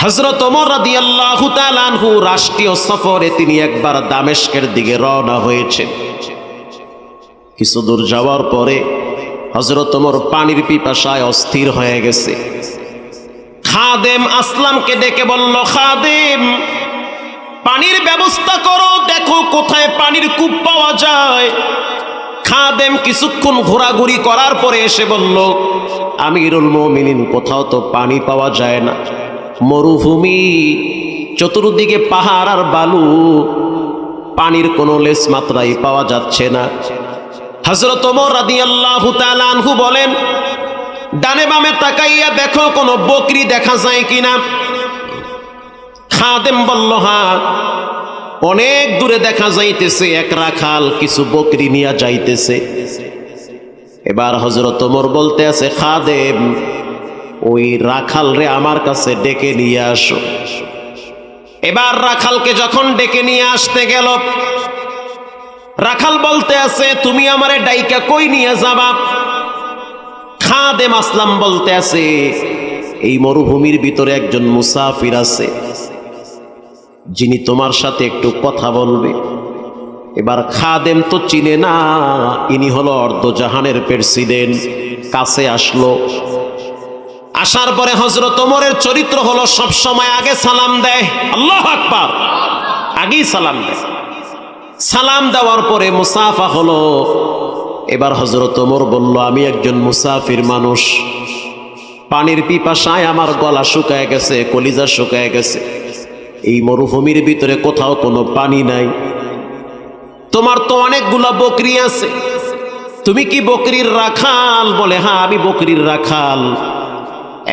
হযরত ওমর রাদিয়াল্লাহু তাআলা আনহু রাষ্ট্রীয় সফরে তিনি একবার দামেস্কের দিকে রওনা হয়েছেন। কিছু দূর যাওয়ার পরে হযরত ওমর পানির পিপাসায় অস্থির হয়ে গেছে। খাদেম আসলামকে ডেকে বলল, খাদেম, পানির ব্যবস্থা করো, দেখো কোথায় পানির কূপ পাওয়া যায়। খাদেম কিছুক্ষণ ঘোরাঘুরি করার পরে এসে বলল, আমিরুল মুমিনিন, কোথাও তো পানি পাওয়া যায় না, মরুভূমি, চতুর্দিকে পাহাড় আর বালু, পানির কোনো লেশ মাত্রাই পাওয়া যাচ্ছে না। হযরত ওমর রাদিয়াল্লাহু তাআলা আনহু বলেন, ডানে বামে তাকাইয়া দেখো কোনো বকরি দেখা যায় কিনা। খাদেম বলল, হ্যাঁ, অনেক দূরে দেখা যাইতেছে এক রাখাল কিছু বকরি নিয়ে যাইতেছে। এবার হযরত ওমর বলতে আছে, খাদেম, ওই রাখাল রে আমার কাছে ডেকে নিয়ে আসো। এবার রাখালকে যখন ডেকে নিয়ে আসতে গেল, রাখাল বলতে আছে, তুমি আমারে ডাইকা কই নিয়ে যাবা? খাদেম আসলাম বলতে আছে, এই মরুভূমির ভিতরে একজন মুসাফির আছে, যিনি তোমার সাথে একটু কথা বলবে। এবার খাদেম তো চিনে না, ইনি হলো অর্ধজাহানের প্রেসিডেন্ট। কাছে আসলো, আসার পরে হযরত ওমরের চরিত্র হলো সব সময় আগে সালাম দেয়। আল্লাহু আকবার, আগেই সালাম দেয়। সালাম দেওয়ার পরে মুসাফা হলো। এবার হযরত ওমর বলল, আমি একজন মুসাফির মানুষ, পানির পিপাসায় আমার গলা শুকায় গেছে, কলিজা শুকায় গেছে, এই মরুভূমির ভিতরে কোথাও কোনো পানি নাই। তোমার তো অনেকগুলা বকরি আছে, তুমি কি বকরির রাখাল? বলে, হ্যাঁ, আমি বকরির রাখাল।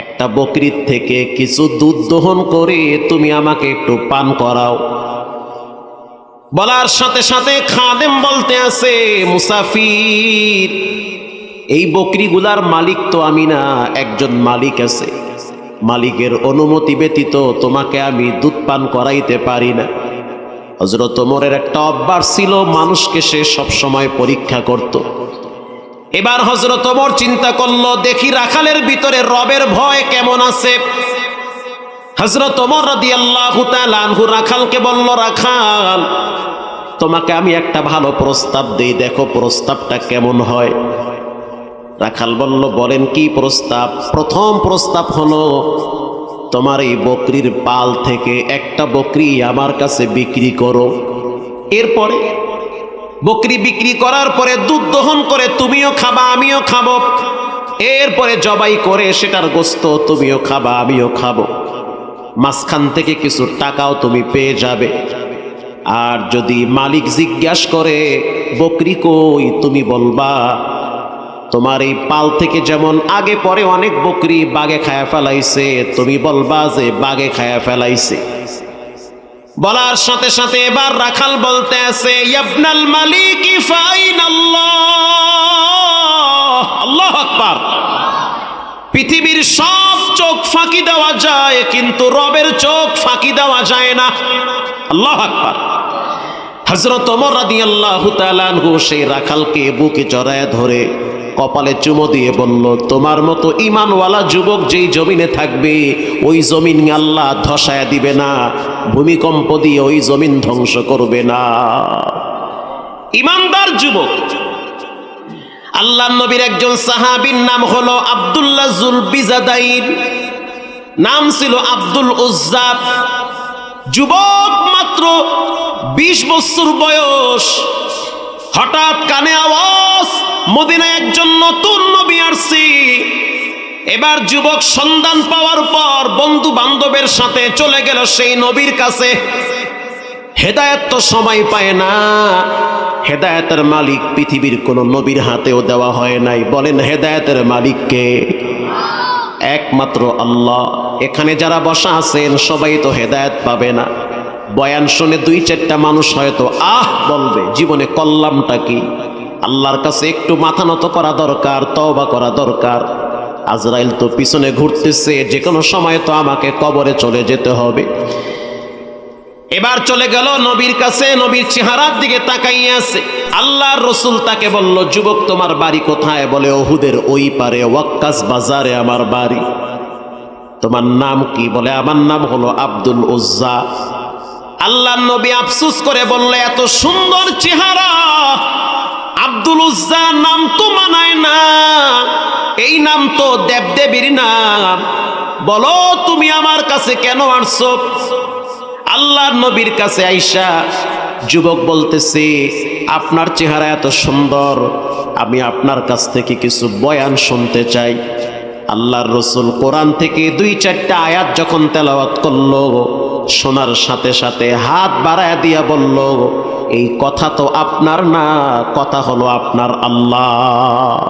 একটা বকরির থেকে কিছু দুধ দহন করে তুমি আমাকে একটু পান করাও। বলার সাথে সাথে খাদেম বলতে আছে, মুসাফির, এই বকরিগুলার মালিক তো আমি না, একজন মালিক আছে, মালিকের অনুমতি ব্যতীত তোমাকে আমি দুধ পান করাইতে পারি না। হযরত ওমরের একটা অভ্যাস ছিল, মানুষকে সে সব সময় পরীক্ষা করত। এবার হযরত ওমর চিন্তা করলো, দেখি রাখালের ভিতরে রবের ভয় কেমন আছে। হযরত ওমর রাদিয়াল্লাহু তাআলা আনহু রাখালকে বলল, রাখাল, তোমাকে আমি একটা ভালো প্রস্তাব দেই, দেখো প্রস্তাবটা কেমন হয়। রাখাল বলল, বলেন কি প্রস্তাব? প্রথম প্রস্তাব হলো, তোমার এই বকরির পাল থেকে একটা বকরি আমার কাছে বিক্রি করো। এরপরে বকরি বিক্রি করার পরে দুধ দহন করে তুমিও খাবা, আমিও খাবো। এরপরে জবাই করে সেটার গোশত তুমিও খাবা, আমিও খাবো। মাঝখান থেকে কিছু টাকাও তুমি পেয়ে যাবে। আর যদি মালিক জিজ্ঞাসা করে বকরি কই, তুমি বলবা তোমার এই পাল থেকে যেমন আগে পরে অনেক বকরি বাগে খায়া ফেলাইছে, তুমি বলবা যে বাগে খায়া ফেলাইছে। বলার সাথে সাথে এবার রাখাল বলতে আছে, ইবনাল মালিক ফাইনাল্লাহ। আল্লাহু আকবার। পৃথিবীর সব চোখ ফাঁকি দেওয়া যায়, কিন্তু রবের চোখ ফাঁকি দেওয়া যায় না। আল্লাহু আকবার। হযরত ওমর রাদিয়াল্লাহু তাআলা আনহু সেই রাখালকে বুকে জড়ায় ধরে কপালে চুমো দিয়ে বলল, তোমার মতো ঈমানওয়ালা যুবক যেই জমিনে থাকবে, ওই জমিন আল্লাহ ধসায় দিবে না, ভূমিকম্প দিয়ে ওই জমিন ধ্বংস করবে না। ঈমানদার যুবক। আল্লাহর নবীর একজন সাহাবীর নাম হলো আব্দুল্লাহ যুলবিজাদাইন, নাম ছিল আব্দুল উজ্জা। যুবক, মাত্র 20 বছর বয়স। হঠাৎ কানে আওয়াজ, মদিনায় একজন নতুন নবী আসছে। এবার যুবক সন্ধান পাওয়ার পর বন্ধু বান্ধবের সাথে চলে গেল সেই নবীর কাছে। হেদায়েত তো সময় পায় না, হেদায়েতের মালিক পৃথিবীর কোন নবীর হাতেও দেওয়া হয় নাই। বলেন, হেদায়েতের মালিক কে? একমাত্র আল্লাহ। এখানে যারা বসা আছেন সবাই তো হেদায়েত পাবে না। বয়ান শুনে 2-4টা মানুষ হয়তো আহ বলবে, জীবনে করলামটা কি? আল্লাহর কাছে একটু মাথা নত করা দরকার, তওবা করা দরকার। আজরাইল তো পিছনে ঘুরতেছে, যে কোনো সময় তো আমাকে কবরে চলে যেতে হবে। এবার চলে গেল নবীর কাছে, নবীর চেহারার দিকে তাকাইয়া আছে। আল্লাহর রাসূল তাকে বলল, যুবক, তোমার বাড়ি কোথায়? বলে, উহুদের ওই পারে ওয়াক্কাস বাজারে আমার বাড়ি। তোমার নাম কি? বলে আমার নাম হলো আব্দুল উজ্জা। আল্লাহর নবী আফসোস করে বললে, এত সুন্দর চেহারা, আব্দুল উজ্জা নাম তো মানায় না, এই নাম তো দেবদেবীর নাম, বলো তুমি আমার কাছে কেন আসছো? আল্লাহর নবীর কাছে আইসা যুবক বলতেছে, আপনার চেহারা এত সুন্দর, আমি আপনার কাছ থেকে কিছু বয়ান শুনতে চাই। আল্লাহর রসুল কোরআন থেকে 2-4টা আয়াত যখন তেলাওয়াত করলো, শোনার সাথে সাথে হাত বাড়ায় দিয়া বলল, এই কথা তো আপনার না, কথা হলো আপনার আল্লাহ।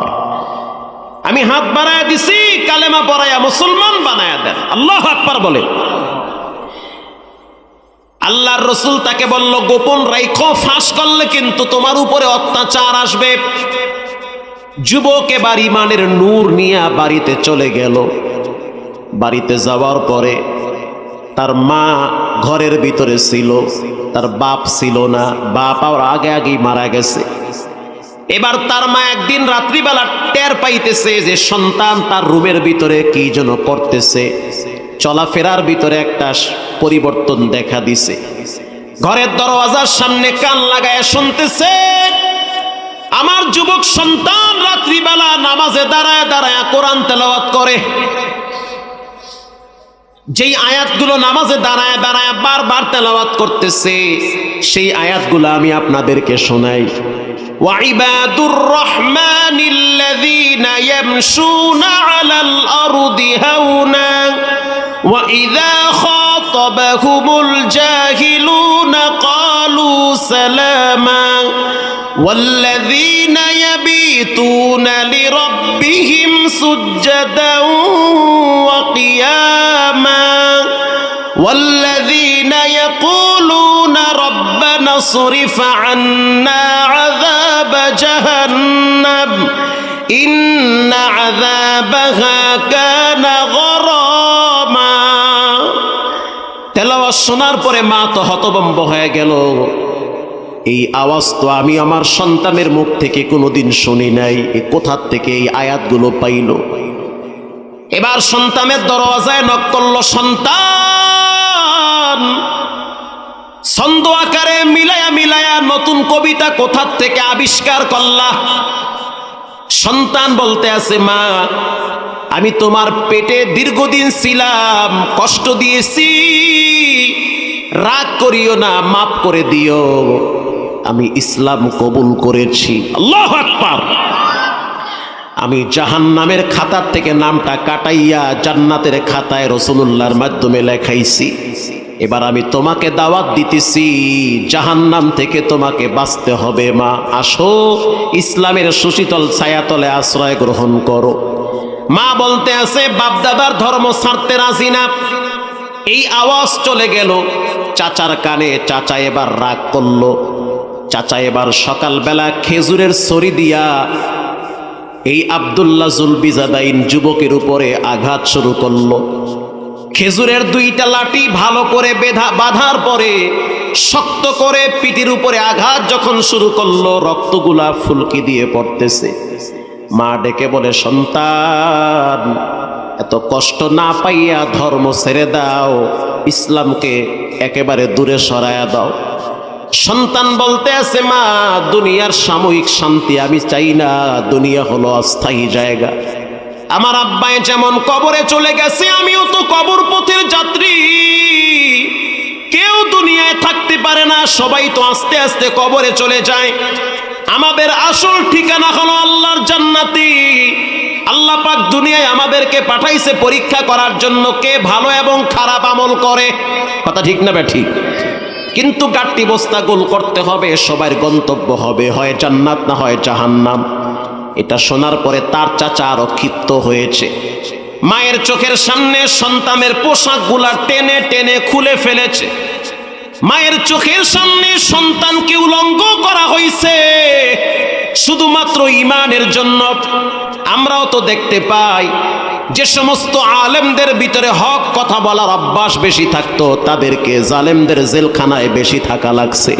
আমি হাত বাড়ায় দিছি, কালেমা পড়াইয়া মুসলমান বানায়া দেন। আল্লাহু আকবার বলে। আল্লাহর রসুল তাকে বলল, গোপন রাইখো, ফাঁস করলে কিন্তু তোমার উপরে অত্যাচার আসবে। যুবক এবার ইমানের নূর নিয়ে বাড়িতে চলে গেল। বাড়িতে যাওয়ার পরে তার মা ঘরের ভিতরে ছিল, তার বাপ ছিল না, বাপ আর আগে আগেই মারা গেছে। এবার তার মা একদিন রাত্রিবেলা টের পাইতেছে যে সন্তান তার রুমের ভিতরে কি যেন করতেছে, চলাফেরার ভিতরে একটা পরিবর্তন দেখা দিছে। ঘরের দরওয়াজার সামনে কান লাগায় শুনতেছে, আমার যুবক সন্তান রাত্রিবেলা নামাজে দাঁড়ায় দাঁড়ায় কোরআন তেলাওয়াত করে। যেই আয়াতগুলো নামাজে দাঁড়ায় দাঁড়ায় বারবার তেলাওয়াত করতেছে, সেই আয়াতগুলো আমি আপনাদেরকে শোনাই। ওয়াইবাদুর রহমানিল্লাযীনা ইয়ামশুনা আলাল আরদি হাওনা ওয়া ইযা খাতাবাহুমুল জাহিলুনা ক্বালু সালামা والذين يبيتون لربهم سجدا وقياما والذين يقولون ربنا اصرف عنا عذاب جهنم إن عذابها كان غراما। তেলাওয়াত শোনার পরে মা তো হতভম্ব হয়ে গেল। এই আওয়াজ তো আমি আমার সন্তানের মুখ থেকে কোনোদিন শুনি নাই, কোথার থেকে এই আয়াতগুলো পাইল? এবার সন্তানের দরওয়াজায় নক করলো। সন্তান ছন্দ আকারে মিলায়া মিলায়া নতুন কবিতা কোথার থেকে আবিষ্কার করলা? সন্তান বলতে আছে, মা আমি তোমার পেটে দীর্ঘদিন ছিলাম, কষ্ট দিয়েছি, রাগ করিও না, মাফ করে দিও, আমি ইসলাম কবুল করেছি। আল্লাহু আকবার। আমি জাহান্নামের খাতার থেকে নামটা কাটাইয়া জান্নাতের খাতায় রাসূলুল্লাহর মাধ্যমে লেখাইছি। এবার আমি তোমাকে দাওয়াত দিতেছি, জাহান্নাম থেকে তোমাকে বাঁচতে হবে। মা আসো, ইসলামের সুশীতল ছায়াতলে আশ্রয় গ্রহণ করো। মা বলতে আছে, বাপ দাদার ধর্ম ছাড়তে রাজি না। এই আওয়াজ চলে গেল চাচার কানে। চাচা এবার রাগ করলো। চাচা এবার সকালবেলা খেজুরের ছড়ি দিয়া এই আব্দুল্লাহ জুলবিজাদাইন যুবকের উপরে আঘাত শুরু করলো। খেজুরের 2টা লাঠি ভালো করে বাঁধার পরে শক্ত করে পিঠের উপরে আঘাত যখন শুরু করলো, রক্তগুলা ফুলকি দিয়ে পড়তেছে। মা ডেকে বলে, সন্তান এত কষ্ট না পাইয়া ধর্ম ছেড়ে দাও, ইসলামকে একেবারে দূরে সরায়া দাও। সন্তান বলতে আছে, মা দুনিয়ার সাময়িক শান্তি আমি চাই না, দুনিয়া হলো অস্থায়ী জায়গা। আমার আব্বাই যেমন কবরে চলে গেছে, আমিও তো কবর পথের যাত্রী। কেউ দুনিয়ায় থাকতে পারে না, সবাই তো আস্তে আস্তে কবরে চলে যায়। আমাদের আসল ঠিকানা হলো আল্লাহর জান্নাতি। আল্লাহ পাক দুনিয়ায় আমাদেরকে পাঠাইছে পরীক্ষা করার জন্য, কে ভালো এবং খারাপ আমল করে। কথা ঠিক না ঠিক? কিন্তু গাট্টি বস্তা গোল করতে হবে, সবার গন্তব্য হবে হয় জান্নাত না হয় জাহান্নাম। এটা শোনার পরে তার চাচা আরো ক্ষিপ্ত হয়েছে। মায়ের চোখের সামনে সন্তানের পোশাকগুলা টেনে টেনে খুলে ফেলেছে। মায়ের চোখের সামনে সন্তানকে উলঙ্গ করা হয়েছে শুধুমাত্র ঈমানের জন্য। আমরাও তো দেখতে পাই যে সমস্ত আলেমদের ভিতরে হক কথা বলার অভ্যাস বেশি থাকতো, তাদেরকে জালেমদের জেলখানায় বেশি থাকা লাগছে।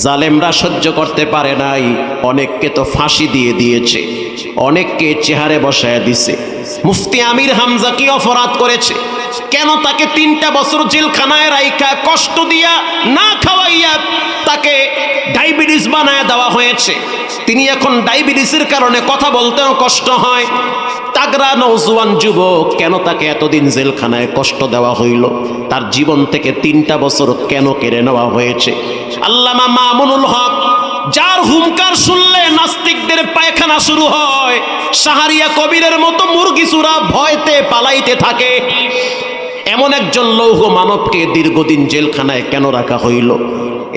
জালেমরা সহ্য করতে পারে নাই, অনেককে তো ফাঁসি দিয়ে দিয়েছে, অনেককে চেহারে বসায় দিছে। মুফতি আমির হামজা কি অপরাধ করেছে? কেন তাকে 3টা বছর জেলখানায় রাইখা কষ্ট দিয়া না খাওয়াইয়া তাকে ডায়াবেটিস বানায় দেওয়া হয়েছে? তিনি এখন ডায়াবেটিসের কারণে কথা বলতেও কষ্ট হয়। তাগড়া নওজোয়ান যুবক, কেন তাকে এতদিন জেলখানায় কষ্ট দেওয়া হইল? তার জীবন থেকে 3টা বছর কেন কেড়ে নেওয়া হয়েছে? আল্লামা মামুনুল হক, যার হুঙ্কার শুনলে নাস্তিকদের পায়খানা শুরু হয়, শাহরিয়া কবিরের মতো মুরগি চূড়া ভয়তে পালাইতে থাকে, এমন একজন লৌহ মানবকে দীর্ঘদিন জেলখানায় কেন রাখা হইল?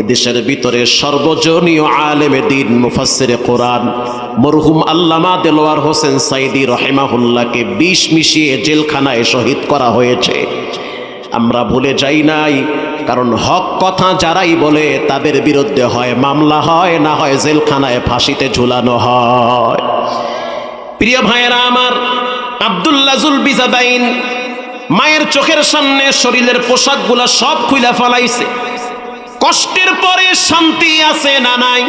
এদেশের ভিতরে সর্বজনীয় আলেমে দ্বীন মুফাসসিরে কোরআন মরহুম আল্লামা দেলোয়ার হোসেন সাইদি রহিমাহুল্লাহকে বিষ মিশিয়ে জেলখানায় শহীদ করা হয়েছে। আমরা ভুলে যাই নাই, কারণ হক কথা যারাই বলে তাদের বিরুদ্ধে হয় মামলা হয়, না হয় জেলখানায় ফাঁসিতে ঝুলানো হয়। প্রিয় ভাইয়েরা আমার, আব্দুল্লাহ জুলবিজাদাইন মায়ের চোখের সামনে শরীরের পোশাকগুলা সব খুইলা ফেলাইছে। কষ্টের পরে শান্তি আছে না নাই?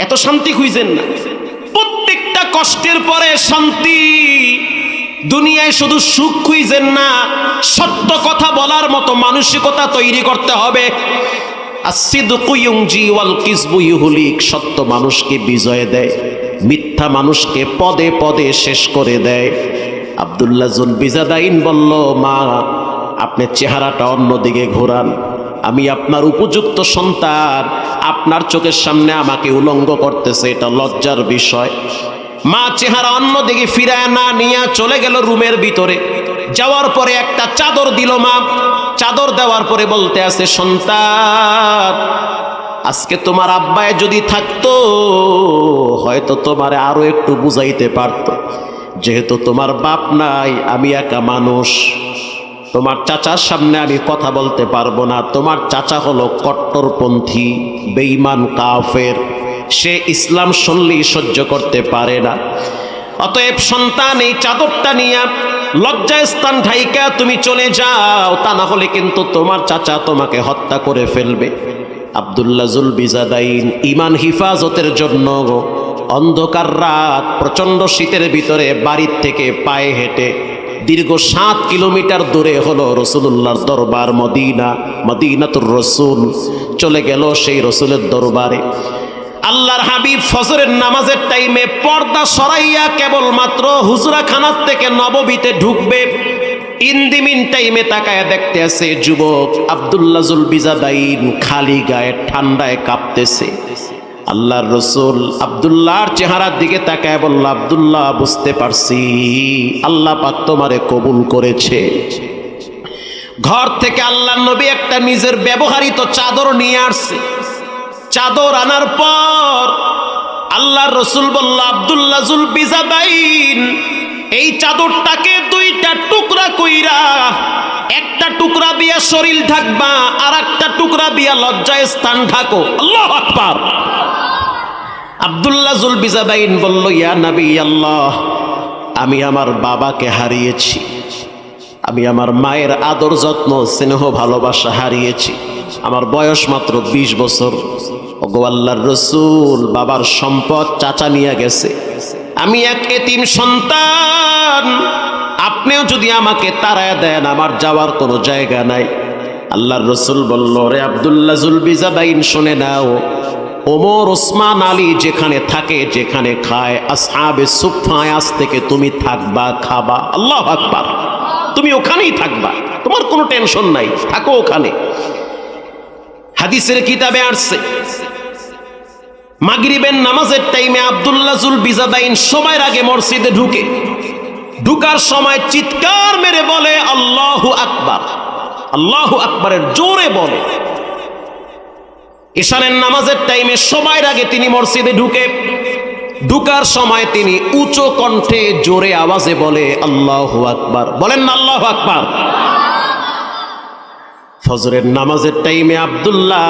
এত শান্তি খুঁজেন না, প্রত্যেকটা কষ্টের পরে শান্তি। দুনিয়ায় শুধু সুখ খুঁজেন না, সত্য কথা বলার মতো মানসিকতা তৈরি করতে হবে। আসিদকু ইউনজি ওয়াল কিযবু ইউহলিক, সত্য মানুষকে বিজয় দেয়, মিথ্যা মানুষকে পদে পদে শেষ করে দেয়। আব্দুল্লাহ জুলবিজাদাইন বলল, মা আপনি চেহারাটা অন্যদিকে ঘোরান, আমি আপনার উপযুক্ত সন্তান, আপনার চোখের সামনে আমাকে উলঙ্গ করতেছে, এটা লজ্জার বিষয়। মা চেহারা অন্যদিকে ফিরায় না নিয়ে চলে গেল রুমের ভিতরে। যাওয়ার পরে একটা চাদর দিল মা। চাদর দেওয়ার পরে বলতে আছে, সন্তান আজকে তোমার আব্বায় যদি থাকতো হয়তো তোমারে আরো একটু বুঝাইতে পারতো, যেহেতু তোমার বাপ নাই, আমি একা মানুষ, তোমার চাচার সামনে আমি কথা বলতে পারবো না। তোমার চাচা হলো কট্টরপন্থী, বেঈমান, কাফের, সে ইসলাম শুনলেই সহ্য করতে পারে না। অতএব সন্তান, এই চাদরটা নিয়ে লজ্জায় স্থান ঢাইকা তুমি চলে যাও, তা না হলে কিন্তু তোমার চাচা তোমাকে হত্যা করে ফেলবে। আব্দুল্লাহ জুলবিজাদাইন ঈমান হিফাজতের জন্য অন্ধকার রাত, প্রচন্ড শীতের ভিতরে বাড়ির থেকে পায়ে হেঁটে দীর্ঘ 7 কিলোমিটার দূরে হলো রসুলুল্লাহর দরবার মদিনা, মদিনাতুর রসুল। চলে গেল সেই রসুলের দরবারে। আল্লাহর হাবিব ফজরের নামাজের টাইমে পর্দা সরাইয়া কেবলমাত্র হুজরাখানার থেকে নববীতে ঢুকবে। ইন্দিমিন টাইমে তাকায় দেখতে আছে যুবক আব্দুল্লাহ জুলবিজাদাইন খালি গায়ে ঠান্ডায় কাঁপতেছে। আল্লাহর রসুল আব্দুল্লাহর চেহারার দিকে তাকায় বলল, আব্দুল্লাহ বুঝতে পারছি আল্লাহ পাক তোমারে কবুল করেছে। ঘর থেকে আল্লাহর নবী একটা নিজের ব্যবহৃত চাদর নিয়ে আসছে। চাদর আনার পর আল্লাহর রসুল বলল, আব্দুল্লাহ জুলবিজাদাইন এই চাদরটাকে 2টা টুকরা কইরা, একটা টুকরা দিয়া শরীর ঢাকবা, আর একটা টুকরা দিয়া লজ্জায় স্থান ঢাকো। আল্লাহু আকবার। আব্দুল্লাহ জুলবিজাদাইন বলল, ইয়া নবী আল্লাহ, আমি আমার বাবাকে হারিয়েছি, আমি আমার মায়ের আদর যত্ন স্নেহ ভালোবাসা হারিয়েছি, আমার বয়স মাত্র 20 বছর। ওগো আল্লাহর রসুল, বাবার সম্পদ চাচা নিয়ে গেছে, আমি এক এতিম সন্তান, আপনিও যদি আমাকে তাড়ায় দেন আমার যাওয়ার কোনো জায়গা নাই। আল্লাহর রসুল বলল, রে আব্দুল্লাহ জুলবিজাদাইন শুনে নাও, ওমর, ওসমান, আলী যেখানে থাকে, যেখানে খায়, আসহাবে সুফফায় আজ থেকে তুমি থাকবা, খাবা। আল্লাহু আকবার। তুমি ওখানেই থাকবা, তোমার কোনো টেনশন নাই, থাকো ওখানে। হাদিসের কিতাবে আসছে মাগরিবের নামাজের টাইমে আব্দুল্লাহ জুলবিজাদাইন সময়ের আগে মসজিদে ঢুকে, ঢুকার সময় চিৎকার মেরে বলে আল্লাহু আকবার। আল্লাহু আকবারের জোরে বলে। ইশারের নামাজের টাইমে সময়ের আগে তিনি মসজিদে ঢুকার সময় তিনি উচ্চ কণ্ঠে জোরে আওয়াজে বলে আল্লাহু আকবার। বলেন না আল্লাহু আকবার। ফজরের নামাজের টাইমে আব্দুল্লাহ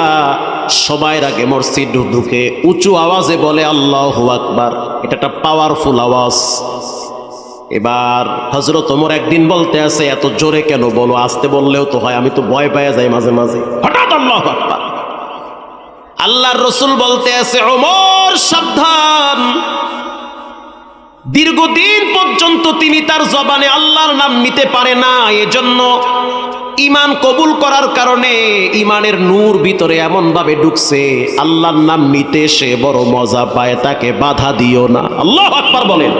সবার আগে মসজিদ ঢুকে উঁচু আওয়াজে বলে আল্লাহু আকবার। এটা একটা পাওয়ারফুল আওয়াজ। এবার হযরত ওমর একদিন বলতে আছে, এত জোরে কেন বলো, আস্তে বললেও তো হয়, আমি তো ভয় পেয়ে যাই মাঝে মাঝে। হঠাৎ আল্লাহু আকবার। আল্লাহর রসুল বলতে আছে, ওমর সাবধান। দীর্ঘদিন পর্যন্ত তিনি তার জবানে আল্লাহর নাম নিতে পারে না, এজন্য ঈমান কবুল করার কারণে ঈমানের নূর ভিতরে এমন ভাবে ঢুকছে, আল্লাহর নাম নিতে সে বড় মজা পায়। তাকে বাধা দিও না, আল্লাহু আকবার বলেন,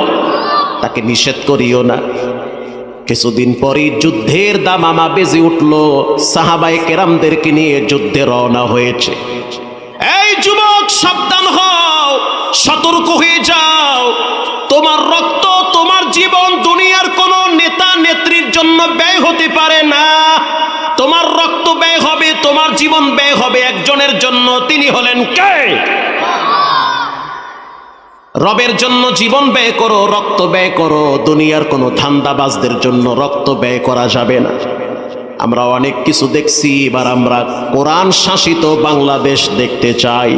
তাকে নিষেধ করিও না। কিছুদিন পরই যুদ্ধের দামামা বেজে উঠল, সাহাবায়ে কেরামদেরকে নিয়ে যুদ্ধে রওনা হয়েছে। এই যুবক সাবধান হও, সতর্ক হয়ে যাও। তোমার রক্ত, তোমার জীবন দুনিয়ার কোন নেতা নেত্রীর জন্য ব্যয় হতে পারে না। তোমার রক্ত ব্যয় হবে, তোমার জীবন ব্যয় হবে একজনের জন্য, তিনি হলেন কে? রবের জন্য জীবন ব্যয় করো, রক্ত ব্যয় করো। দুনিয়ার কোনো ধান্দাবাজদের জন্য রক্ত ব্যয় করা যাবে না। আমরা অনেক কিছু দেখছি, এবার আমরা কোরআন শাসিত বাংলাদেশ দেখতে চাই।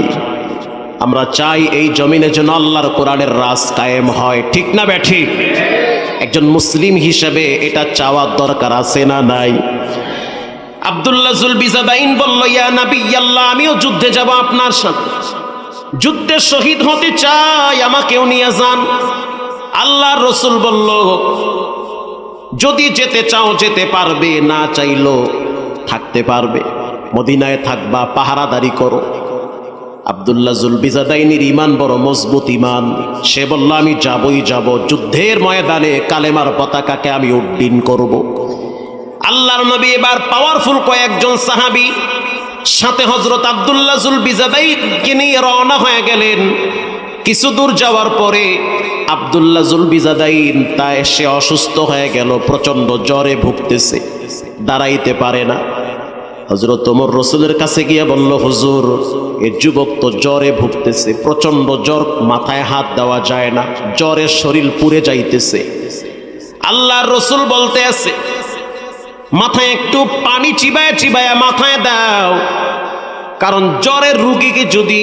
আমরা চাই এই জমিনে যেন আল্লাহর কোরআনের রাজ কায়েম হয়, ঠিক না ব্যাঠিক? একজন মুসলিম হিসেবে এটা চাওয়ার দরকার আছে না নাই? আব্দুল্লাহ জুলবিজাদাইন বলল, ইয়া নবী আল্লাহ, আমিও যুদ্ধে যাব আপনার সাথে, যুদ্ধে শহীদ হতে চাই, আমাকেও নিয়ে যান। আল্লাহর রাসূল বলল, যদি যেতে চাও যেতে পারবে, না চাইলো থাকতে পারবে, মদিনায় থাকবা, পাহারাদারি করো। আব্দুল্লাহ জুলবিজাদাইনের ঈমান বড় মজবুত ঈমান। সে বলল, আমি যাবই যাব, যুদ্ধের ময়দানে কালেমার পতাকাকে আমি উড্ডীন করব। আল্লাহর নবী এবার পাওয়ারফুল কয়েকজন সাহাবী সাথে হযরত আব্দুল্লাহ জুলবিজাদাইনকে নিয়ে রওনা হয়ে গেলেন। কিছু দূর যাওয়ার পরে আব্দুল্লাহ জুলবিজাদাইন সে অসুস্থ হয়ে গেল, প্রচন্ড জ্বরে ভুগতেছে, দাঁড়াইতে পারে না। হযরত ওমর রাসূলের কাছে গিয়ে বলল, হুজুর, এই যুবক তো জ্বরে ভুগতেছে, প্রচন্ড জ্বর, মাথায় হাত দেওয়া যায় না, জ্বরে শরীর পুড়ে যাইতেছে। আল্লাহর রাসূল বলতে আছে, মাথায় একটু পানি চিবায়া চিবায়া মাথায় দাও, কারণ জ্বরের রোগীকে যদি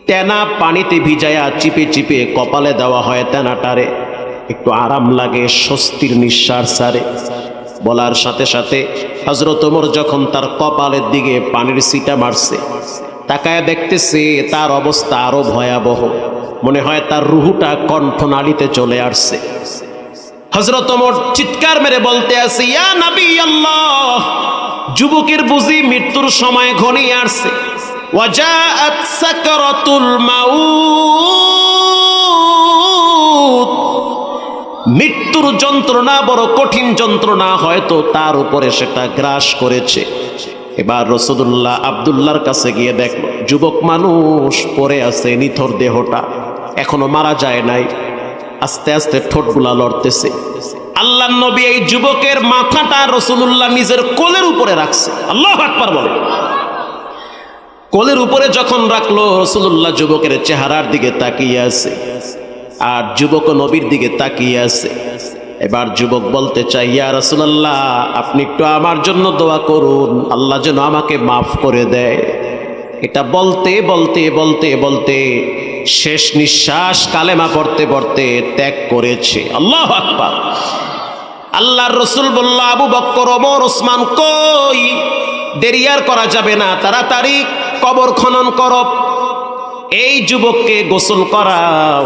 তেনা পানিতে ভিজায়া চিপে চিপে কপালে দেওয়া হয়, তেনাটারে একটু আরাম লাগে, স্বস্তির নিঃশ্বাস ছাড়ে। বলার সাথে সাথে হযরত ওমর যখন তার কপালের দিকে পানির ছিটা মারছে, তাকায় দেখতেছে তার অবস্থা আরো ভয়াবহ, মনে হয় তার রুহুটা কণ্ঠনালীতে চলে আসছে। হযরত ওমর চিৎকার মেরে বলতে আছে, ইয়া নবী আল্লাহ, যুবকের বুঝি মৃত্যুর সময় ঘনিয়ে আসছে। ওয়াজাআত সাকরাতুল মাউত, মৃত্যুর যন্ত্রণা বড় কঠিন যন্ত্রণা, হয়তো তার উপরে সেটা গ্রাস করেছে। এবার রাসূলুল্লাহ আব্দুল্লাহর কাছে গিয়ে দেখলো যুবক মানুষ পড়ে আছে, নিথর দেহটা এখনো মারা যায় নাই, আস্তে আস্তে ঠোঁটগুলা লড়তেছে। আল্লাহর নবী এই যুবকের মাথাটা রাসূলুল্লাহ নিজের কোলের উপরে রাখছে, আল্লাহু আকবার বলে। কোলের উপরে যখন রাখলো, রাসূলুল্লাহ যুবকের চেহারার দিকে তাকিয়ে আছে, আর যুবক নবীর দিকে তাকিয়ে আছে। এবার যুবক বলতে চাই, ইয়া রাসূলুল্লাহ, আপনি একটু আমার জন্য দোয়া করুন, আল্লাহ যেন আমাকে মাফ করে দেয়। এটা বলতে বলতে বলতে বলতে শেষ নিঃশ্বাস কালেমা পড়তে পড়তে ত্যাগ করেছে, আল্লাহু আকবার। আল্লাহর রাসূল বলল, আবু বকর, ওমর, ওসমান, কই দেরি আর করা যাবে না, তাড়াতাড়ি কবর খনন করো, এই যুবককে গোসল করাও।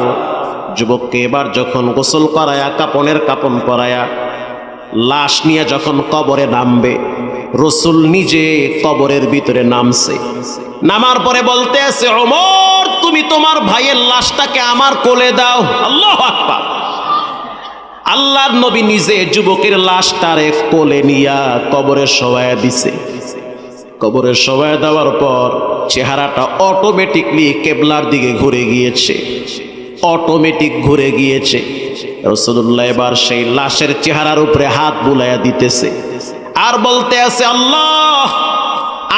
যুবককে এবার যখন গোসল করায়া, কাপনের কাপন পরায়া, লাশ নিয়ে যখন কবরে নামবে, রাসূল নিজে কবরের ভিতরে নামছে। নামার পরে বলতে আছে, ওমর, তুমি তোমার ভাইয়ের লাশটাকে আমার কোলে দাও, আল্লাহু আকবার। আল্লাহর নবী নিজে যুবকের লাশটারে কোলে নিয়া কবরে শোয়ায়া দিছে। কবরে শোয়ায়া দেওয়ার পর চেহারাটা অটোমেটিকলি কেবলার দিকে ঘুরে গিয়েছে, অটোমেটিক ঘুরে গিয়েছে। রাসূলুল্লাহ এবার সেই লাশের চেহারার উপরে হাত বুলাইয়া দিতেছে আর বলতে আছে, আল্লাহ,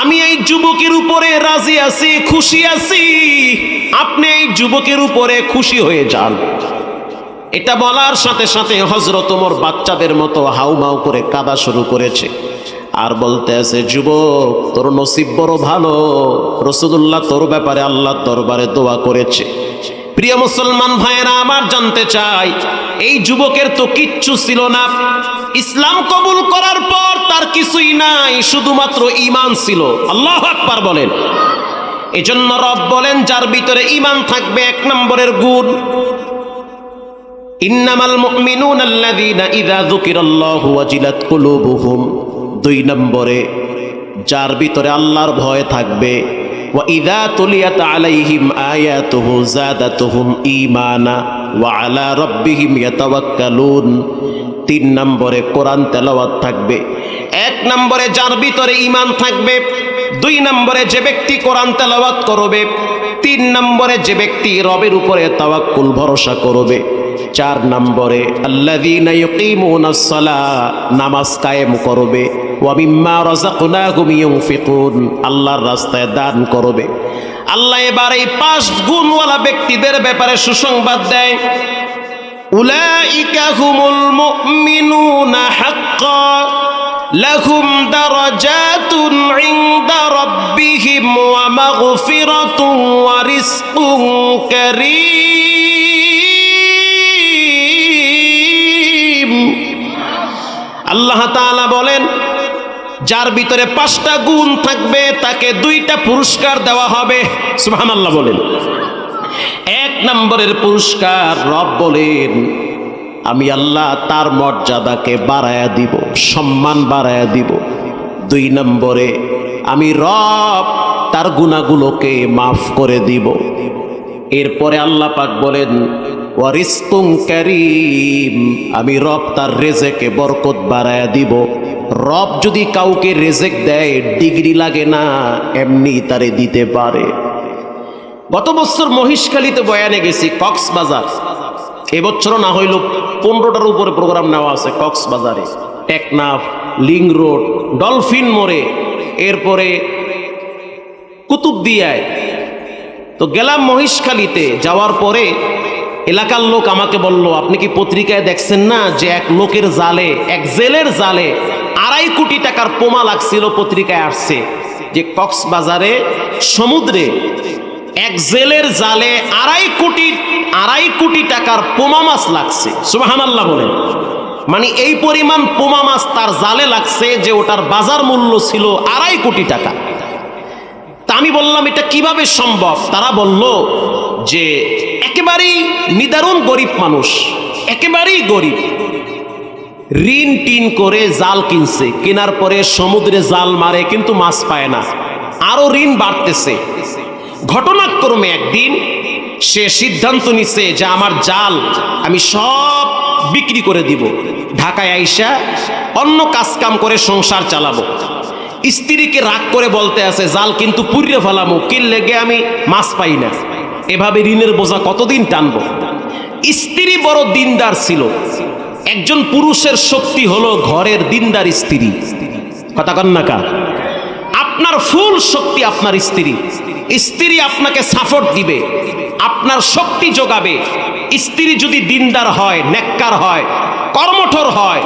আমি এই যুবকের উপরে রাজি আছি, খুশি আছি, আপনি এই যুবকের উপরে খুশি হয়ে যান। এটা বলার সাথে সাথে হযরত ওমর বাচ্চাদের মতো হাউমাউ করে কাঁদা শুরু করেছে আর বলতে আছে, যুবক, তোর নসিব বড় ভালো, রাসূলুল্লাহ তোর ব্যাপারে আল্লাহর দরবারে দোয়া করেছে। প্রিয় মুসলমান ভাইয়েরা আমার, জানতে চাই, এই যুবকের তো কিচ্ছু ছিল না, ইসলাম কবুল করার পর তার কিছুই নাই, শুধুমাত্র ঈমান ছিল, আল্লাহু আকবার বলেন। এজন্য রব বলেন যার ভিতরে ঈমান থাকবে, এক নম্বরের গুণ, ইন্নামাল মুমিনুনা আল্লাযীনা ইযা যুকিরাল্লাহু ওয়াজিলাত কুলুবুহুম। দুই নম্বরে যার ভিতরে আল্লাহর ভয় থাকবে, ওয়া ইযা তুলিয়াত আলাইহিম আয়াতুহু যাদাতুহুম ঈমানা ওয়া আলা রাব্বিহিম ইয়াতাওয়াক্কালুন। তিন নম্বরে কোরআন তেলাওয়াত থাকবে। এক নম্বরে যার ভিতরে ঈমান থাকবে, দুই নম্বরে যে ব্যক্তি কোরআন তেলাওয়াত করবে, তিন নম্বরে যে ব্যক্তি রবের উপরে তাওয়াক্কুল ভরসা করবে, চার নম্বরে আল্লাযীনা ইয়ুকিমুনাস সালাহ, নামাজ কায়েম করবে, ওয়া মিম্মা রাযাকনাহুম ইউনফিকুন, আল্লাহর রাস্তায় দান করবে। আল্লাহ এবার এই পাঁচ গুণওয়ালা ব্যক্তিদের ব্যাপারে সুসংবাদ দেয়, উলাইকা হুমুল মুমিনুনা হাক্কা লাহুম দারাজাতুন ইনদা রাব্বিহিম ওয়া মাগফিরাতুন ওয়া রিজকুন কারীম। আল্লাহ তাআলা বলেন যার ভিতরে পাঁচটা গুণ থাকবে তাকে দুইটা পুরস্কার দেওয়া হবে। সুবহানাল্লাহ বলেন। এক নম্বরের পুরস্কার রব বলেন আমি আল্লাহ তার মর্যাদাকে বাড়ায়া দিব, সম্মান বাড়ায়া দিব। দুই নম্বরে আমি রব তার গুনাহগুলোকে মাফ করে দিব। এরপরে আল্লাহ পাক বলেন ওয়া রিজকুন কারীম, আমি রব তার রেজেকে বরকত বাড়ায়া দিব। রব যদি কাউকে রেজেক দেয় ডিগ্রি লাগে না, এমনি তারে দিতে পারে। গত বছর মহিষখালীতে বয়ানে গেছি, কক্সবাজার। এবছরও না হইল 15টার উপরে প্রোগ্রাম নেওয়া আছে কক্সবাজারে, টেকনাফ, লিং রোড, ডলফিন মোড়ে, এরপরে কুতুবদিয়ায়। তো গেলাম মহিষখালীতে, যাওয়ার পরে এলাকার লোক আমাকে বলল আপনি কি পত্রিকায় দেখছেন না যে এক লোকের জালে, এক জেলের জালে 2.5 কোটি টাকার পোমা লাগছিল, পত্রিকায় আসছে যে কক্সবাজারে সমুদ্রে এক জেলের জালে 2.5 কোটি টাকার পোমা মাছ লাগছে। সুবহানাল্লাহ বলেন। মানে এই পরিমাণ পোমা মাছ তার জালে লাগছে যে ওটার বাজার মূল্য ছিল 2.5 কোটি টাকা। তা আমি বললাম এটা কিভাবে সম্ভব? তারা বলল যে একেবারেই নিদারুণ গরিব মানুষ, একেবারেই গরিব, ঋণ টিন করে জাল কিনছে, কেনার পরে সমুদ্রে জাল মারে কিন্তু মাছ পায় না, আরো ঋণ বাড়তেছে। ঘটনাক্রমে একদিন সে সিদ্ধান্ত নিছে যে আমার জাল আমি সব বিক্রি করে দিব, ঢাকায় আইসা অন্য কাজ কাম করে সংসার চালাবো। স্ত্রীকে রাগ করে বলতে আছে জাল কিন্তু পুড়িয়ে ফেলামো, কিল লেগে আমি মাছ পাই না। এভাবে ঋণের বোঝা কতদিন টানবো? স্ত্রী বড় দিনদার ছিল। একজন পুরুষের শক্তি হলো ঘরের দিনদার স্ত্রী। কথা কন না কা? আপনার ফুল শক্তি আপনার স্ত্রী। স্ত্রী আপনাকে সাপোর্ট দিবে, আপনার শক্তি যোগাবে। স্ত্রী যদি দিনদার হয়, নেককার হয়, কর্মঠোর হয়,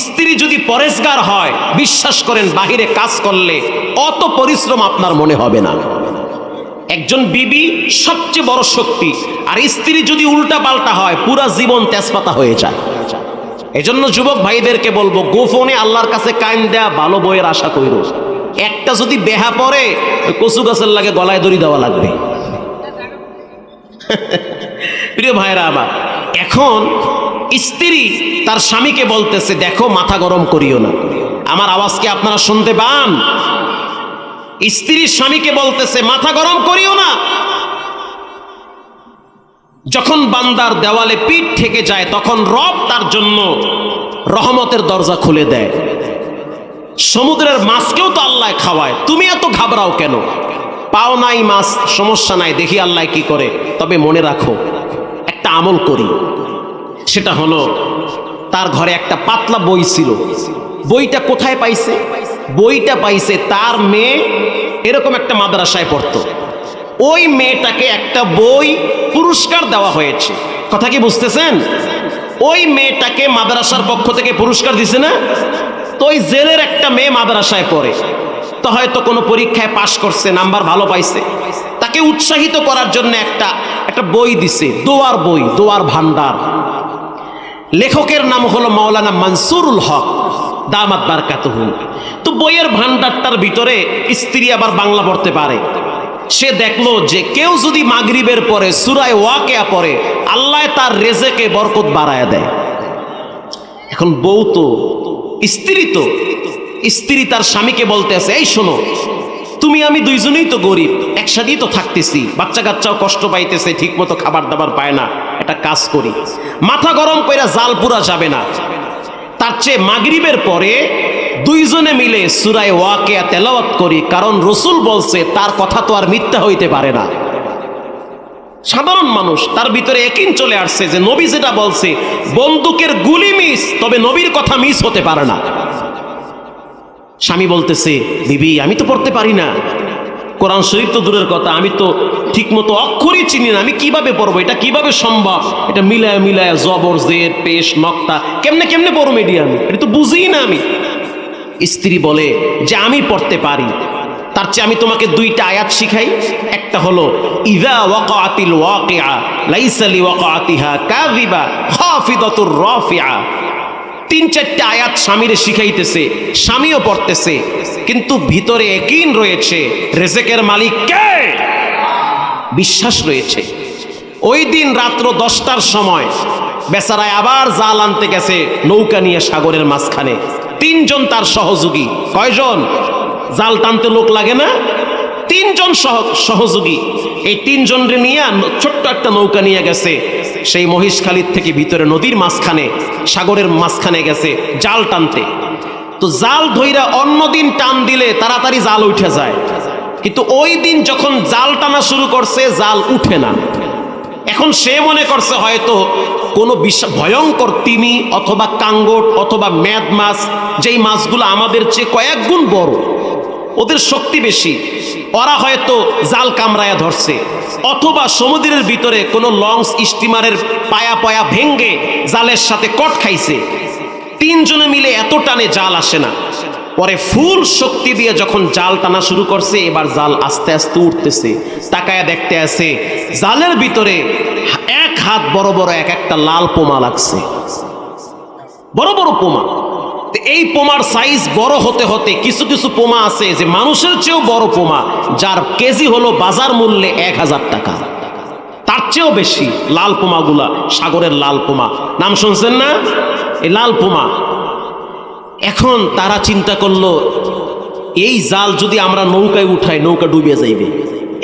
স্ত্রী যদি পরেশগার হয়, বিশ্বাস করেন বাহিরে কাজ করলে অত পরিশ্রম আপনার মনে হবে না। একজন বিবি সবচেয়ে বড় শক্তি, আর স্ত্রী যদি উল্টা পাল্টা হয় পুরা জীবন তেজপাতা হয়ে যায়। এজন্য যুবক ভাইদেরকে বলবো গোপনে আল্লাহর কাছে কান দেয়া ভালো বইয়ের আশা কইরো। একটা যদি বেহা পড়ে কচু গাছের লাগে গলায় দড়ি দেওয়া লাগবে। প্রিয় ভাইরা আমার, এখন স্ত্রী তার স্বামীকে বলতেছে দেখো মাথা গরম করিও না। আমার আওয়াজকে আপনারা শুনতে পান? স্ত্রী স্বামীকে বলতেছে মাথা গরম করিও না। যখন বান্দার দেওয়ালে পিঠ ঠেকে যায় তখন রব তার জন্য রহমতের দরজা খুলে দেয়। সমুদ্রের মাছকেও তো আল্লাহ খাওয়ায়, তুমি এত ঘাবড়াও কেন? পাও নাই মাছ, সমস্যা নাই, দেখি আল্লাহ কি করে। তবে মনে রাখো একটা আমল করি, সেটা হলো তার ঘরে একটা পাতলা বই ছিল। বইটা কোথায় পাইছে? বইটা পাইছে তার মেয়ে এরকম একটা মাদ্রাসায় পড়তো। ওই মেয়েটাকে একটা বই পুরস্কার দেওয়া হয়েছে। কথা কি বুঝতেছেন? ওই মেয়েটাকে মাদ্রাসার পক্ষ থেকে পুরস্কার দিছে না? তো ওই জেলের একটা মেয়ে মাদ্রাসায় পড়ে, তো হয়তো কোনো পরীক্ষায় পাশ করছে, নাম্বার ভালো পাইছে, তাকে উৎসাহিত করার জন্য একটা বই দিছে, দোয়ার বই, দোয়ার ভান্ডার। লেখকের নাম হলো মাওলানা মানসুরুল হক দামাত বারকাতুহু। তো বইয়ের ভান্ডারটার ভিতরে স্ত্রী আবার বাংলা পড়তে পারে, সে দেখলো যে কেউ যদি মাগরিবের পরে সূরা ওয়াকিয়া পড়ে আল্লাহ তার রেজেকে বরকত বাড়ায় দেয়। এখন বউ তো স্ত্রী তার স্বামীকে বলতে আছে, এই শোনো, তুমি আমি দুইজনেই তো গরিব, একসাথেই তো থাকতেছি, বাচ্চা কাচ্চাও কষ্ট পাইতেছে, ঠিক মতো খাবার দাবার পায় না, একটা কাজ করি, মাথা গরম কইরা জাল পুরা যাবে না, তার চেয়ে মাগরিবের পরে দুইজনে মিলে সূরা ওয়াকিয়া তেলাওয়াত করি, কারণ রাসূল বলছে তার কথা তো আর মিথ্যা হইতে পারে না। সাধারণ মানুষ, তার ভিতরে ইয়াকিন চলে আসছে যে নবী যেটা বলছে, বন্দুকের গুলি মিস, তবে নবীর কথা মিস হতে পারে না। স্বামী বলতেছে, বিবি আমি তো পড়তে পারি না, কোরআন শরীফ তো দূরের কথা, আমি তো ঠিকমতো অক্ষরই চিনি না, আমি কিভাবে পড়বো, এটা কিভাবে সম্ভব, এটা মিলায় মিলায় জবর জের পেশ নক্তা কেমনে পড়বো, মিডিয়াম এটা তো বুঝি না আমি। স্ত্রী বলে যে আমি পড়তে পারি, তার চেয়ে আমি তোমাকে দুইটা আয়াত শিখাই। একটা হলো ইযা ওয়াকাতিল ওয়াকিআ লাইসা লিওয়াকাতিহা কাযিবা খাফিদাতুর রাফিআ। 3-4টা আয়াত স্বামীরে শিখাইতেছে, স্বামীও পড়তেছে, কিন্তু ভিতরে ইয়াকিন রয়েছে রিজিকের মালিক কে, বিশ্বাস রয়েছে। ওই দিন রাত্র 10টার সময় বেচারায় আবার জাল আনতে গেছে নৌকা নিয়ে সাগরের মাঝখানে। 3জন তার সহযোগী, কয়জন? জাল টানতে লোক লাগে না, 3জন সহযোগী। এই 3জনরে নিয়ে ছোট্ট একটা নৌকা নিয়ে গেছে সেই মহিষখালীর থেকে ভিতরে নদীর মাঝখানে, সাগরের মাঝখানে গেছে জাল টানতে। তো জাল ধইরা অন্যদিন টান দিলে তাড়াতাড়ি জাল উঠে যায়, কিন্তু ওই দিন যখন জাল টানা শুরু করছে জাল উঠে না। এখন সে মনে করছে হয়তো কোনো ভয়ঙ্কর তিমি অথবা কাঙ্গট অথবা মেদ মাছ, যেই মাছগুলো আমাদের চেয়ে কয়েক গুণ বড়, ওদের শক্তি বেশি, ওরা হয়তো জাল কামড়ায়া ধরছে, অথবা সমুদ্রের ভিতরে কোনো লঞ্চ স্টিমারের পায়া ভেঙ্গে জালের সাথে কট খাইছে। 3জনে মিলে এত টানে জাল আসে না। পরে ফুল শক্তি দিয়ে যখন জাল টানা শুরু করছে, এবার জাল আস্তে আস্তে উঠতেছে। তাকায়া দেখতে আছে জালের ভিতরে 1 হাত বড় বড় একটা লাল পোমা লাগছে, বড় বড় পোমা। এই পোমার সাইজ বড় হতে হতে কিছু কিছু পোমা আছে যে মানুষের চেয়েও বড় পোমা, যার কেজি হলো বাজার মূল্যে 1000 টাকা, তার চেয়েও বেশি লাল পোমাগুলা, সাগরের লাল পোমা, নাম শুনছেন না এই লাল পোমা। এখন তারা চিন্তা করলো এই জাল যদি আমরা নৌকায় উঠাই, নৌকা ডুবে যাইবে,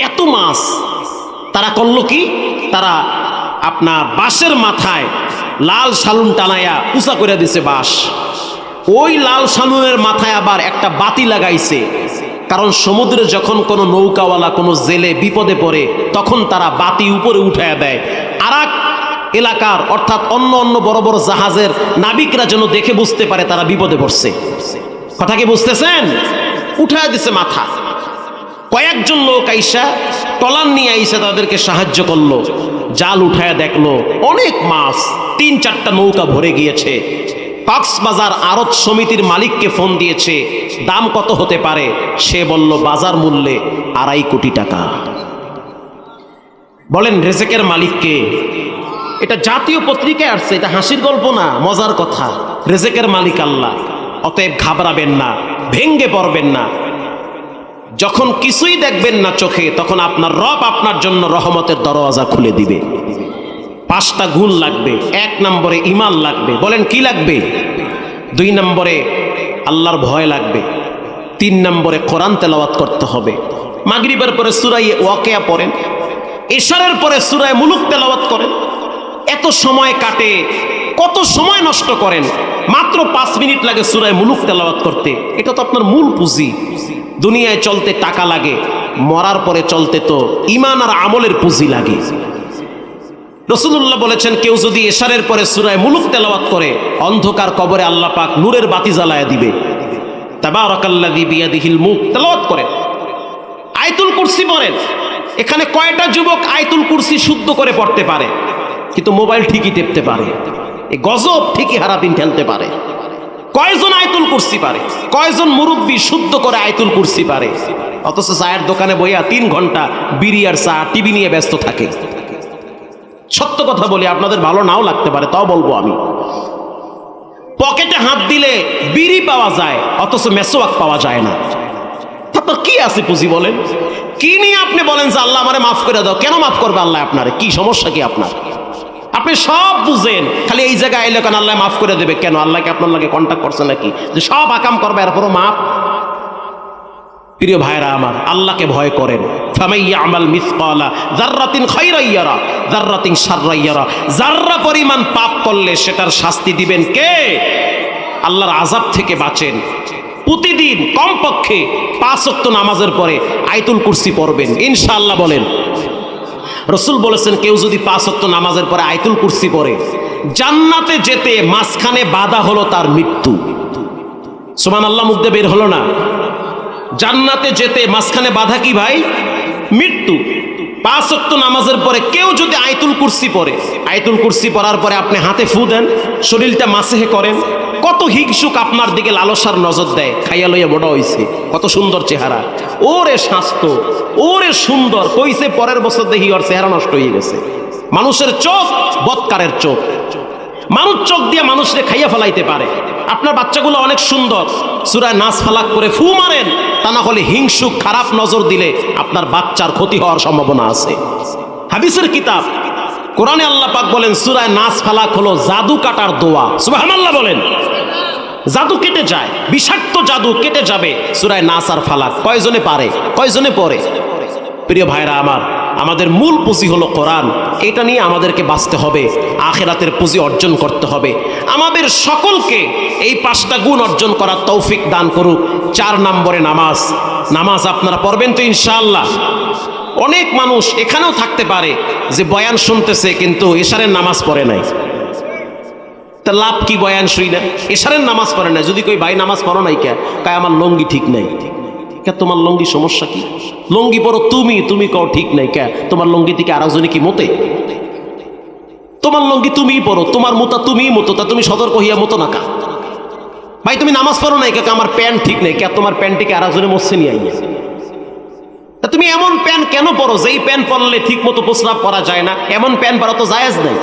এত মাছ। তারা করলো কি, তারা আপনার বাঁশের মাথায় লাল সালুন টানায়া উঁচা করে দিছে বাঁশ। ওই লাল সালুনের মাথায় আবার একটা বাতি লাগাইছে, কারণ সমুদ্রে যখন কোনো নৌকাওয়ালা কোনো জেলে বিপদে পড়ে তখন তারা বাতি উপরে উঠায়া দেয়, আর এক এলাকার অর্থাৎ অন্য বড় বড় জাহাজের নাবিকরা যেন দেখে বুঝতে পারে তারা বিপদে পড়ছে। কথা কি বুঝতেছেন? উঠায়া দিছে মাথা। কয়েকজন লোক আইসা টলান নিয়ে আইসা তাদেরকে সাহায্য করলো, জাল উঠায়া দেখলো অনেক মাছ, 3-4টা নৌকা ভরে গিয়েছে। কক্সবাজার আড়ত সমিতির মালিককে ফোন দিয়েছে, দাম কত হতে পারে? সে বলল বাজার মূল্যে 2.5 কোটি টাকা। বলেন রিজিকের মালিককে? এটা জাতীয় পত্রিকায় আসছে, এটা হাসির গল্প না, মজার কথা। রিজিকের মালিক আল্লাহ। অতএব ঘাবড়াবেন না, ভেঙ্গে পড়বেন না। যখন কিছুই দেখবেন না চোখে, তখন আপনার রব আপনার জন্য রহমতের দরওয়াজা খুলে দিবে। 5টা গুণ লাগবে। 1 নম্বরে ঈমান লাগবে। বলেন কি লাগবে? 2 নম্বরে আল্লাহর ভয় লাগবে। 3 নম্বরে কোরআন তেলাওয়াত করতে হবে। মাগরিবের পরে সূরা ওয়াকিয়া পড়েন, ইশারের পরে সূরা মুলুক তেলাওয়াত করেন। এত সময় কাটে, কত সময় নষ্ট করেন? মাত্র 5 মিনিট লাগে সূরা মুলুক তেলাওয়াত করতে। এটা তো আপনার মূল পুঁজি। দুনিয়ায় চলতে টাকা লাগে, মরার পরে চলতে তো ঈমান আর আমলের পুঁজি লাগে। রাসূলুল্লাহ বলেছেন, কেউ যদি ইশারের পরে সূরা মুলুক তেলাওয়াত করে, অন্ধকার কবরে আল্লাহ পাক নূরের বাতি জ্বালায়া দিবে। তাবারাকাল্লাযী বিয়াদিহিল মুলক তেলাওয়াত করেন। আয়াতুল কুরসি পড়েন। এখানে কয়টা যুবক আয়াতুল কুরসি শুদ্ধ করে পড়তে পারে, কিন্তু মোবাইল ঠিকই টিপতে পারে, এই গজব ঠিকই হারাদিন ঠেলতে পারে? কয়জন আয়াতুল কুরসি পারে? কয়জন মুরব্বী শুদ্ধ করে আয়াতুল কুরসি পারে? অথচ চায়ের দোকানে বইয়া 3 ঘন্টা বিড়ি আর চা টিভি নিয়ে ব্যস্ত থাকে। সত্য কথা বলি, আপনাদের ভালো নাও লাগতে পারে, তাও বলবো আমি। পকেটে হাত দিলে বিড়ি পাওয়া যায়, অথচ মেসোয়াক পাওয়া যায় না। আপনার কি আছে পুঁজি বলেন? কি নিয়ে আপনি বলেন যে আল্লাহ আমারে মাফ করে দাও? কেন মাফ করবে আল্লাহ আপনারে? কি সমস্যা কি আপনার? আপনি সব বুঝেন, খালি এই জায়গায় আইলে কেন আল্লাহ মাফ করে দেবে? কেন আল্লাহকে আপনার লাগে কন্ট্যাক্ট করছে নাকি যে সব আকাম করবে এরপরও মাফ? প্রিয় ভাইরা আমার, আল্লাহকে ভয় করেন। ফামাইয়ামাল মিসকালা যাররাতিন খায়রান ইয়ারা যাররাতিন শাররান ইয়ারা। যাররা পরিমাণ পাপ করলে সেটার শাস্তি দিবেন কে? আল্লাহর আযাব থেকে বাঁচেন। প্রতিদিন কমপক্ষে 5 ওয়াক্ত নামাজের পরে আয়াতুল কুরসি পড়বেন ইনশাআল্লাহ বলেন। রাসূল বলেছেন কেউ যদি 5 ওয়াক্ত নামাজের পরে আয়াতুল কুরসি পড়ে, জান্নাতে যেতে মাঝখানে বাধা হলো তার মৃত্যু। সুবহানাল্লাহ, মুখ দিয়ে বের হলো না। জান্নাতে যেতে মাঝখানে বাধা কি ভাই? মৃত্যু। 5 ওয়াক্ত নামাজের পরে কেউ যদি আয়াতুল কুরসি পড়ে, আয়াতুল কুরসি পড়ার পরে আপনি হাতে ফু দেন, শরীরটা মাসেহে করেন, কত হিংসুক আপনার দিকে লালসার নজর দেয়। খাইয়া লইয়া বড় হইছে, কত সুন্দর চেহারা, ওরে স্বাস্থ্য, ওরে সুন্দর, কইছে পরের বছর দেখি ওর চেহারা নষ্ট হয়ে গেছে। মানুষের চোখ বৎকারের চোখ, মানুষ চোখ দিয়ে মানুষকে খাইয়া ফেলাইতে পারে। আপনার বাচ্চাগুলো অনেক সুন্দর, সূরা নাস ফালাক করে ফু মারেন, তা না হলে হিংসুক খারাপ নজর দিলে আপনার বাচ্চার ক্ষতি হওয়ার সম্ভাবনা আছে। হাদিসের কিতাব কোরআনে আল্লাহ পাক বলেন সূরা নাস ফালাক হলো জাদু কাটার দোয়া। সুবহানাল্লাহ বলেন। জাদু কেটে যায়, বিষাক্ত জাদু কেটে যাবে সূরা নাস আর ফালাক। কয়জনে পারে? কয়জনে পড়ে? প্রিয় ভাইরা আমার, আমাদের মূল পুঁজি হলো কোরআন। এটা নিয়ে আমাদেরকে বাঁচতে হবে, আখিরাতের পুঁজি অর্জন করতে হবে। আমাদের সকলকে এই 5টা গুণ অর্জন করার তৌফিক দান করুক। 4 নম্বরে নামাজ। নামাজ আপনারা পড়বেন তো ইনশাআল্লাহ? অনেক মানুষ এখানেও থাকতে পারে যে বয়ান শুনতেছে কিন্তু এশারের নামাজ পড়ে নাই। তা লাভ কি বয়ান শুই না? এশারের নামাজ পড়ে নাই। যদি কই ভাই নামাজ পড়ো নাই কে? কায় আমার লঙ্গি ঠিক নাই। কে তোমার লঙ্গি সমস্যা কি? লঙ্গি পরো তুমি, তুমি কও ঠিক নাই কে? তোমার লঙ্গি থেকে আরেকজনে কি মতে? তোমার লঙ্গি তুমিই পরো, তোমার মোতা তুমিই মতো, তা তুমি সতর্ক হইয়া মতো না কা? ভাই তুমি নামাজ পড়ো নাই কে? আমার প্যান্ট ঠিক নাই কে? তোমার প্যান্টটিকে আরেকজনে মরছে নিয়ে আইয়া। তা তুমি এমন প্যান্ট কেন পরো যেই প্যান্ট পরলে ঠিক মতো প্রস্রাব করা যায় না? এমন প্যান্ট পরা তো জায়েজ নাই।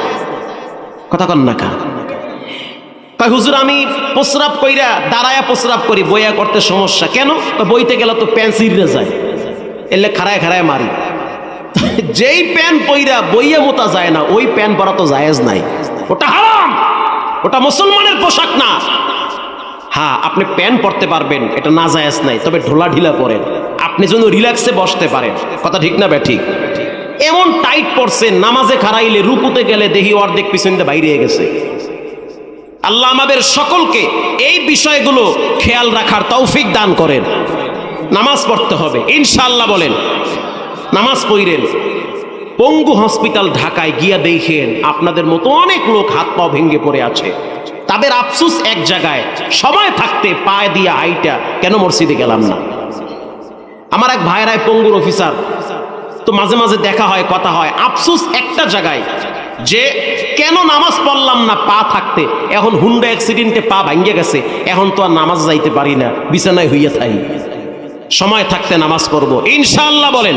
কথা কন না কা? হুজুর আমি প্রস্রাব কইরা দাঁড়ায়া প্রস্রাব করি, বইয়া করতে সমস্যা কেন? বইতে গেলে তো প্যান্ট ছিঁড়ে যায়, এলে খাড়ায় খাড়ায় মারি। যেই প্যান্ট পইরা বইয়া মোতা যায় না ওই প্যান্ট পরা তো জায়েজ নাই, ওটা হারাম, ওটা মুসলমানের পোশাক না। হ্যাঁ, আপনি প্যান্ট পরতে পারবেন, এটা না জায়েজ নাই, তবে ঢোলা ঢিলা পরেন, আপনি যেন রিল্যাক্সে বসতে পারেন। কথা ঠিক না ঠিক? এমন টাইট পড়ছে নামাজে খাড়াইলে রুকুতে গেলে দেখি অর্ধেক পিছন দিয়ে বাইরে গেছে। আল্লাহ আমাদের সকলকে এই বিষয়গুলো খেয়াল রাখার তৌফিক দান করেন। নামাজ পড়তে হবে ইনশাআল্লাহ বলেন। নামাজ পড়েন। পঙ্গু হসপিটাল ঢাকায় গিয়া দেখেন আপনাদের মতো অনেক লোক হাত পা ভেঙে পড়ে আছে। তাদের আফসুস এক জায়গায়, সময় থাকতে পায়ে দিয়া হাইটা কেন মসজিদে গেলাম না। আমার এক ভাইরাই পঙ্গুর অফিসার, তো মাঝে মাঝে দেখা হয়, কথা হয়, আফসুস একটা জায়গায় যে কেন নামাজ পড়লাম না পা থাকতে। এখন হুন্ডা অ্যাক্সিডেন্টে পা ভাঙ্গে গেছে, এখন তো আর নামাজ যাইতে পারি না, বিছানায় হইয়া থাকি। সময় থাকতে নামাজ পড়বো ইনশাআল্লাহ বলেন।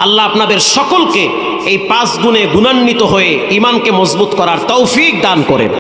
আল্লাহ আপনাদের সকলকে এই 5 গুণে গুণান্বিত হয়ে ঈমানকে মজবুত করার তৌফিক দান করেন।